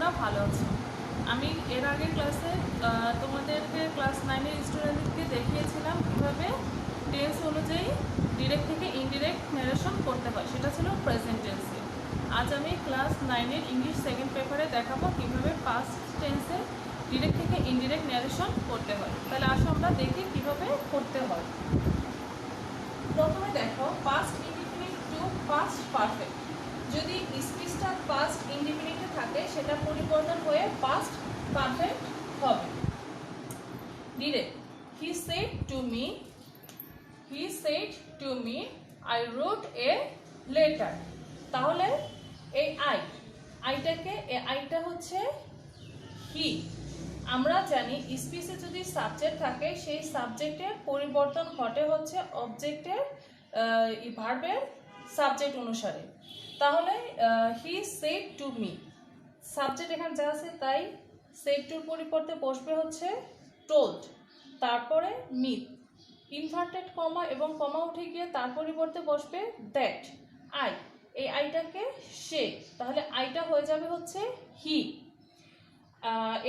তোমরা ভালো আছো। আমি এর আগের ক্লাসে তোমাদেরকে ক্লাস 9-এর স্টুডেন্টদেরকে দেখিয়েছিলাম কীভাবে টেন্স অনুযায়ী ডিরেক্ট থেকে ইনডিরেক্ট ন্যারেশন করতে হয়, সেটা ছিল প্রেজেন্ট টেন্সে। আজ আমি ক্লাস 9-এর ইংলিশ সেকেন্ড পেপারে দেখাবো কীভাবে পাস্ট টেন্সে ডিরেক্ট থেকে ইনডিরেক্ট ন্যারেশন করতে হয়। তাহলে আসো আমরা দেখি কীভাবে করতে হয়। প্রথমে দেখো, past indefinite to past perfect. যদি স্পিচটা পাস্ট ইনডিফিনিটে থাকে সেটা পরিবর্তন হয়ে পাস্ট পারফেক্ট হবে। Direct, he said to me I wrote a letter. তাহলে এই আইটা হচ্ছে হি। আমরা জানি স্পিচে যদি সাবজেক্ট থাকে সেই সাবজেক্টের পরিবর্তন ঘটে হচ্ছে অবজেক্টের ভার্বের সাবজেক্ট অনুসারে। তাহলে হি সেড টু মি, সাবজেক্ট এখানে যা আছে তাই সেড টুর পরিবর্তে বসবে হচ্ছে টোল্ড, তারপরে মি, ইনভার্টেড কমা এবং কমা উঠে গিয়ে তার পরিবর্তে বসবে দ্যাট। এই আইটাকে সে, তাহলে আইটা হয়ে যাবে হচ্ছে হি।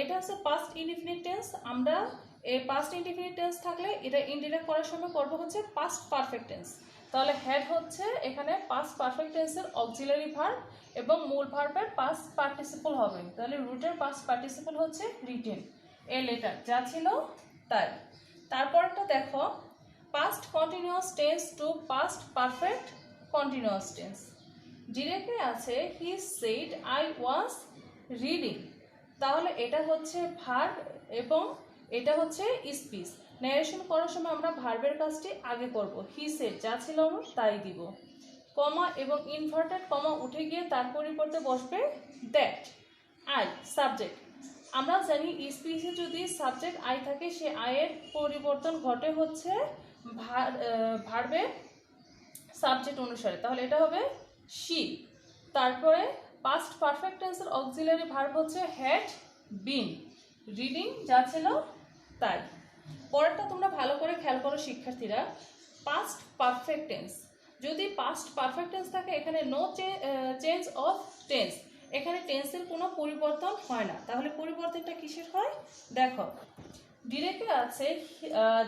এটা হচ্ছে পাস্ট ইনডিফিনিট টেন্স। আমরা এই পাস্ট ইনডিফিনিট টেন্স থাকলে এটা ইনডিরেক্ট করার সময় করবো হচ্ছে পাস্ট পারফেক্ট টেন্স। তাহলে হ্যাড হচ্ছে এখানে পাস্ট পারফেক্ট টেন্সের অক্সিলারি ভার্ব এবং মূল ভার্বের পাস্ট পার্টিসিপল হবে। তাহলে রুটের পাস্ট পার্টিসিপল হচ্ছে রিটেন, এ লেটার, যা ছিল তাই। তারপরটা দেখো, past continuous tense to past perfect continuous tense. Directly আছে he said I was reading. তাহলে এটা হচ্ছে ভার্ব এবং এটা হচ্ছে স্পিচ। ন্যারেশন করার সময় আমরা ভার্বের কাজটি আগে করব। হি সেড, যা ছিল আমরা তাই দিব। কমা এবং ইনভার্টেড কমা উঠে গিয়ে তার পরিবর্তে বসবে দ্যাট। I subject. আমরা জানি স্পিচে যদি সাবজেক্ট আই থাকে সে আয়ের পরিবর্তন ঘটে হচ্ছে ভার্বের সাবজেক্ট অনুসারে। তাহলে এটা হবে শি। তারপরে পাস্ট পারফেক্ট টেন্সের অক্সিলারি ভার্ব হচ্ছে হ্যাড বিন। রিডিং, যা ছিল তাই। পরেরটা তোমরা ভালো করে খেয়াল করো শিক্ষার্থীরা। পাস্ট পারফেক্ট টেন্স, যদি পাস্ট পারফেক্ট টেন্স থাকে এখানে নো চেঞ্জ অফ টেন্স, এখানে টেন্সের কোনো পরিবর্তন হয় না। তাহলে পরিবর্তনটা কিসের হয় দেখো। ডিরেক্টে আছে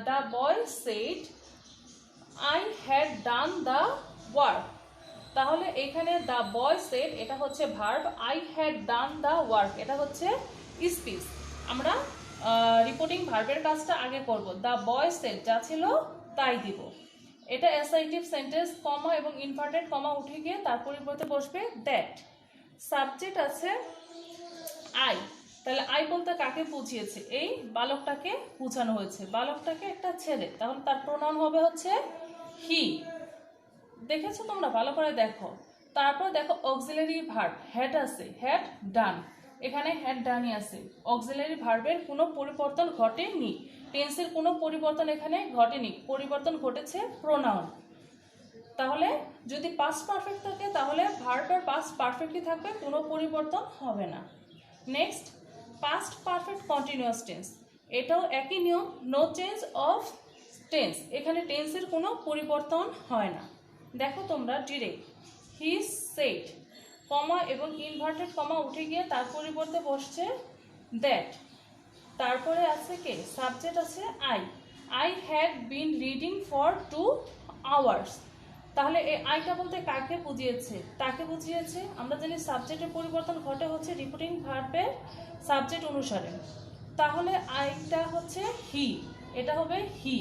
the boy said I had done the work. তাহলে এখানে দ্য বয় সেড এটা হচ্ছে verb, I had done the work এটা হচ্ছে স্পিচ। আমরা রিপোর্টিং ভার্বের কাজটা আগে করব। দ্য বয় সেড, যা ছিল তাই দিব। এটা অ্যাসার্টিভ সেন্টেন্স, কমা এবং ইনভার্টেড কমা উঠে গিয়ে তার পরিবর্তে বসবে দ্যাট। সাবজেক্ট আছে আই, তাহলে আই বলতে কাকে বুঝিয়েছে? এই বালকটাকে বোঝানো হয়েছে। বালকটাকে একটা ছেলে, তাহলে তার প্রোনাউন হবে হচ্ছে হি। দেখেছো তোমরা? ভালো করে দেখো। তারপর দেখো অক্সিলারি ভার্ব হ্যাড আছে, হ্যাড ডান, এখানে হ্যাড ডানই আছে। অক্সিলারি ভার্বের কোনো পরিবর্তন ঘটেনি, টেন্সের কোনো পরিবর্তন এখানে ঘটেনি, পরিবর্তন ঘটেছে প্রোনাউন। তাহলে যদি পাস্ট পারফেক্ট থাকে তাহলে ভার্বের পাস্ট পারফেক্টই থাকবে, কোনো পরিবর্তন হবে না। Next, past perfect continuous tense. এটাও একই নিয়ম, নো চেঞ্জ অফ টেন্স, এখানে টেন্সের কোনো পরিবর্তন হয় না। দেখো তোমরা, ডিরেক্ট হি সেড, কমা এবং ইনভার্টেড কমা উঠে গিয়ে তার পরিবর্তে বসছে দ্যাট। তারপরে আছে কে? সাবজেক্ট আছে I had been reading for 2 hours। তাহলে এই আইটা বলতে কাকে বুঝিয়েছে? তাকে বুঝিয়েছে। আমরা জানি সাবজেক্টের পরিবর্তন ঘটে হচ্ছে রিপিটিং ভার্বের সাবজেক্ট অনুসারে। তাহলে আইটা হচ্ছে হি, এটা হবে হি।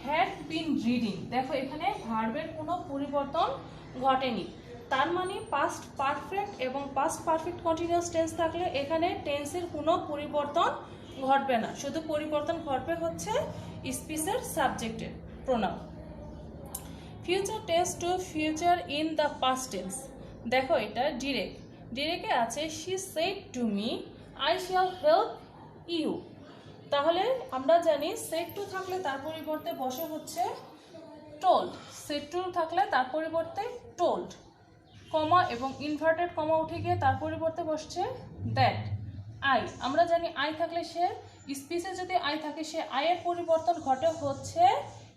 হ্যাড বিন রিডিং, দেখো এখানে ভার্বের কোনো পরিবর্তন ঘটেনি, তার মানে পাস্ট পারফেক্ট এবং পাস্ট পারফেক্ট কন্টিনিউয়াস টেন্স থাকলে এখানে টেন্সের কোনো পরিবর্তন ঘটবে না, শুধু পরিবর্তন ঘটবে হচ্ছে স্পিচের সাবজেক্টের pronoun. Future tense to future in the past tense. দেখো এটা ডিরেক্টে আছে she said to me I shall help you. তাহলে আমরা জানি সেড টু থাকলে তার পরিবর্তে বসে হচ্ছে টোল্ড, সেড টু থাকলে তার পরিবর্তে টোল্ড। কমা এবং ইনভার্টেড কমা উঠে গিয়ে তার পরিবর্তে বসছে দ্যাট। আমরা জানি আই থাকলে সে, স্পিচে যদি আই থাকে সে আয়ের পরিবর্তন ঘটে হচ্ছে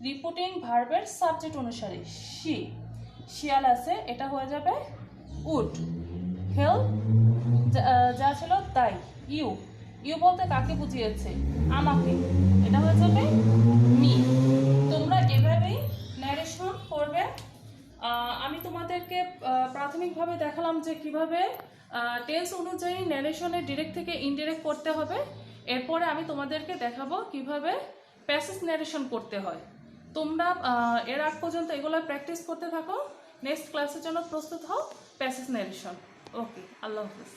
রিপিটিং ভার্বের সাবজেক্ট অনুসারে। শিয়াল আছে, এটা হয়ে যাবে উড। হেল্প যা ছিল তাই, ইউ ইউ বলতে কাকে বুঝিয়েছে, আমাকে, এটা হয়ে যাবে মি। তোমরা এভাবেই ন্যারেশন করবে। আমি তোমাদেরকে প্রাথমিকভাবে দেখালাম যে কিভাবে টেন্স অনুযায়ী ন্যারেশনের ডিরেক্ট থেকে ইনডিরেক্ট করতে হবে। এরপরে আমি তোমাদেরকে দেখাবো কিভাবে প্যাসেজ ন্যারেশন করতে হয়। তোমরা এর আগ পর্যন্ত এগুলো প্র্যাকটিস করতে থাকো, নেক্সট ক্লাসের জন্য প্রস্তুত হও প্যাসেজ ন্যারেশন। ওকে, আল্লাহ হাফিজ।